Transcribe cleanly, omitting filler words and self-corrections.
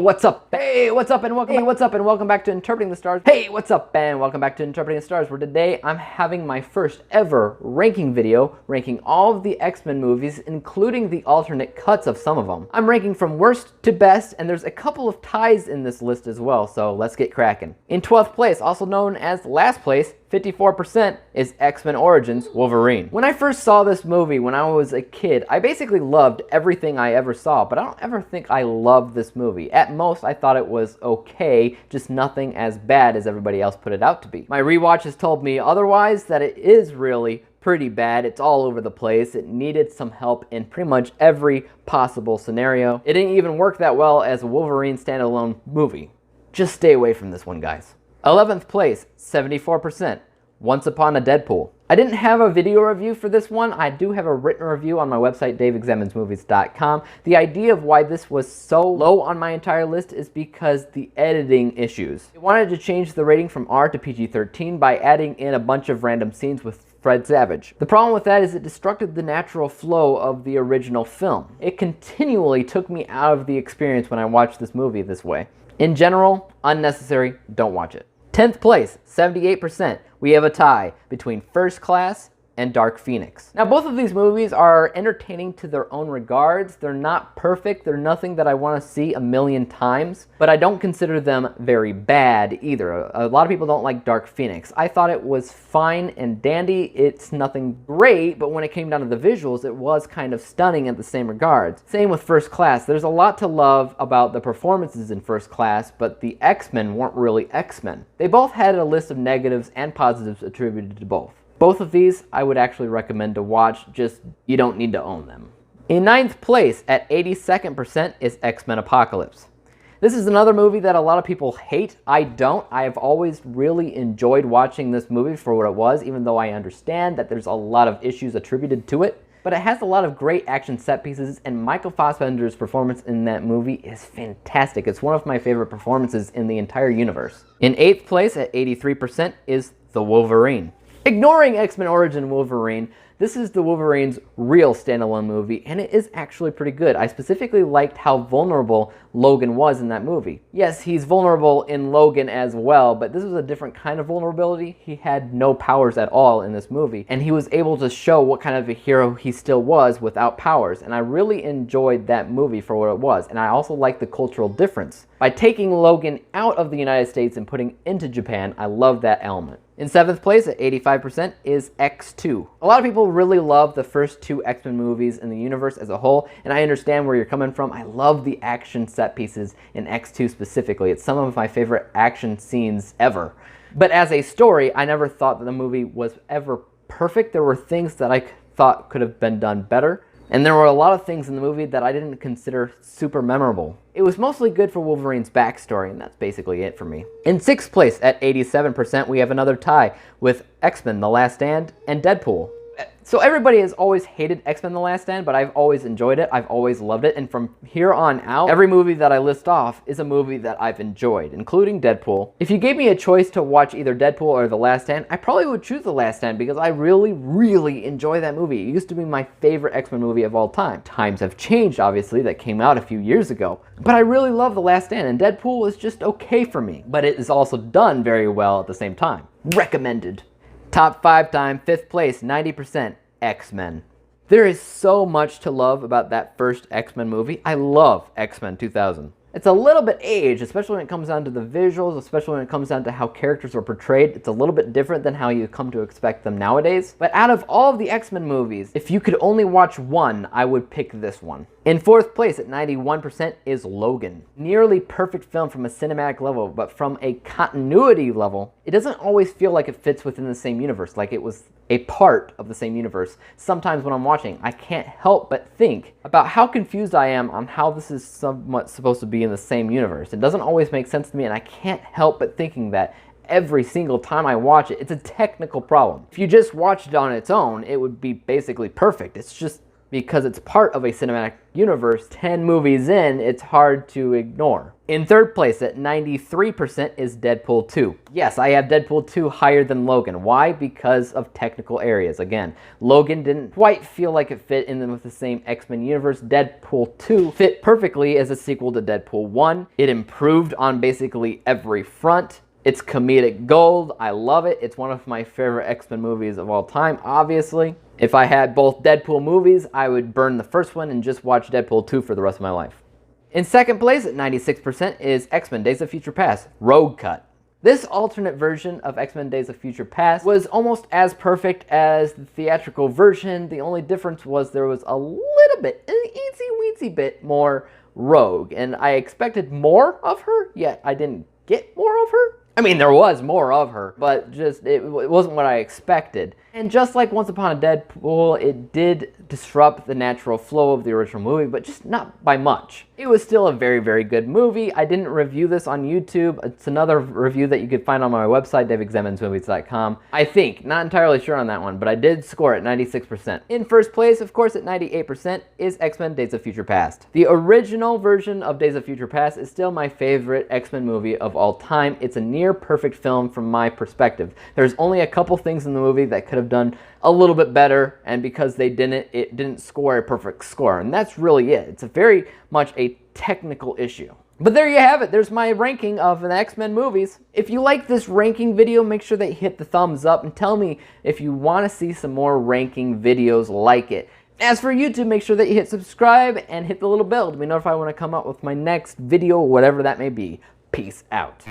what's up? Hey, what's up and welcome back to Interpreting the Stars. Hey, what's up and welcome back to Interpreting the Stars, where today I'm having my first ever ranking video, ranking all of the X-Men movies, including the alternate cuts of some of them. I'm ranking from worst to best, and there's a couple of ties in this list as well, so let's get cracking. In 12th place, also known as last place, 54%, is X-Men Origins Wolverine. When I first saw this movie when I was a kid, I basically loved everything I ever saw, but I don't ever think I loved this movie. At most, I thought it was okay, just nothing as bad as everybody else put it out to be. My rewatch has told me otherwise, that it is really pretty bad. It's all over the place. It needed some help in pretty much every possible scenario. It didn't even work that well as a Wolverine standalone movie. Just stay away from this one, guys. 11th place, 74%, Once Upon a Deadpool. I didn't have a video review for this one. I do have a written review on my website, daveexamensmovies.com. The idea of why this was so low on my entire list is because the editing issues. I wanted to change the rating from R to PG-13 by adding in a bunch of random scenes with Fred Savage. The problem with that is it disrupted the natural flow of the original film. It continually took me out of the experience when I watched this movie this way. In general, unnecessary, don't watch it. 10th place, 78%, we have a tie between First Class and Dark Phoenix. Now, both of these movies are entertaining to their own regards. They're not perfect. They're nothing that I want to see a million times, but I don't consider them very bad either. A lot of people don't like Dark Phoenix. I thought it was fine and dandy. It's nothing great, but when it came down to the visuals, it was kind of stunning at the same regards. Same with First Class. There's a lot to love about the performances in First Class, but the X-Men weren't really X-Men. They both had a list of negatives and positives attributed to both. Both of these I would actually recommend to watch, just you don't need to own them. In 9th place at 82nd% is X-Men Apocalypse. This is another movie that a lot of people hate. I don't. I have always really enjoyed watching this movie for what it was, even though I understand that there's a lot of issues attributed to it. But it has a lot of great action set pieces, and Michael Fassbender's performance in that movie is fantastic. It's one of my favorite performances in the entire universe. In 8th place at 83% is The Wolverine. Ignoring X-Men Origin Wolverine, this is the Wolverine's real standalone movie, and it is actually pretty good. I specifically liked how vulnerable Logan was in that movie. Yes, he's vulnerable in Logan as well, but this was a different kind of vulnerability. He had no powers at all in this movie, and he was able to show what kind of a hero he still was without powers, and I really enjoyed that movie for what it was, and I also liked the cultural difference. By taking Logan out of the United States and putting into Japan, I love that element. In 7th place at 85% is X2. A lot of people really love the first two X-Men movies in the universe as a whole, and I understand where you're coming from. I love the action set pieces in X2 specifically. It's some of my favorite action scenes ever. But as a story, I never thought that the movie was ever perfect. There were things that I thought could have been done better, and there were a lot of things in the movie that I didn't consider super memorable. It was mostly good for Wolverine's backstory, and that's basically it for me. In 6th place at 87%, we have another tie with X-Men The Last Stand and Deadpool. So everybody has always hated X-Men The Last Stand, but I've always enjoyed it. I've always loved it. And from here on out, every movie that I list off is a movie that I've enjoyed, including Deadpool. If you gave me a choice to watch either Deadpool or The Last Stand, I probably would choose The Last Stand because I really, really enjoy that movie. It used to be my favorite X-Men movie of all time. Times have changed, obviously. That came out a few years ago. But I really love The Last Stand, and Deadpool is just okay for me. But it is also done very well at the same time. Recommended. Top 5 time, 5th place, 90%, X-Men. There is so much to love about that first X-Men movie. I love X-Men 2000. It's a little bit aged, especially when it comes down to the visuals, especially when it comes down to how characters are portrayed. It's a little bit different than how you come to expect them nowadays. But out of all of the X-Men movies, if you could only watch one, I would pick this one. In 4th place at 91% is Logan. Nearly perfect film from a cinematic level, but from a continuity level, it doesn't always feel like it fits within the same universe, like it was a part of the same universe. Sometimes when I'm watching, I can't help but think about how confused I am on how this is somewhat supposed to be in the same universe. It doesn't always make sense to me, and I can't help but thinking that every single time I watch it. It's a technical problem. If you just watched it on its own, it would be basically perfect. It's just because it's part of a cinematic universe. 10 movies in, it's hard to ignore. In third place at 93% is Deadpool 2. Yes, I have Deadpool 2 higher than Logan. Why? Because of technical areas. Again, Logan didn't quite feel like it fit in with the same X-Men universe. Deadpool 2 fit perfectly as a sequel to Deadpool 1. It improved on basically every front. It's comedic gold. I love it. It's one of my favorite X-Men movies of all time, obviously. If I had both Deadpool movies, I would burn the first one and just watch Deadpool 2 for the rest of my life. In second place at 96% is X-Men Days of Future Past, Rogue Cut. This alternate version of X-Men Days of Future Past was almost as perfect as the theatrical version. The only difference was there was a little bit, an eensy-weensy bit more Rogue. And I expected more of her, yet I didn't get more of her. I mean, there was more of her, but just it wasn't what I expected. And just like Once Upon a Deadpool, it did disrupt the natural flow of the original movie, but just not by much. It was still a very, very good movie. I didn't review this on YouTube. It's another review that you could find on my website, davidxemensmovies.com. I think, not entirely sure on that one, but I did score it 96%. In first place, of course, at 98% is X-Men Days of Future Past. The original version of Days of Future Past is still my favorite X-Men movie of all time. It's a near perfect film from my perspective. There's only a couple things in the movie that could have done a little bit better, and because they didn't, it didn't score a perfect score, and that's really it. It's a very much a technical issue. But there you have it. There's my ranking of the X-Men movies. If you like this ranking video, make sure that you hit the thumbs up and tell me if you want to see some more ranking videos like it. As for YouTube, make sure that you hit subscribe and hit the little bell to be notified when I come out with my next video, whatever that may be. Peace out.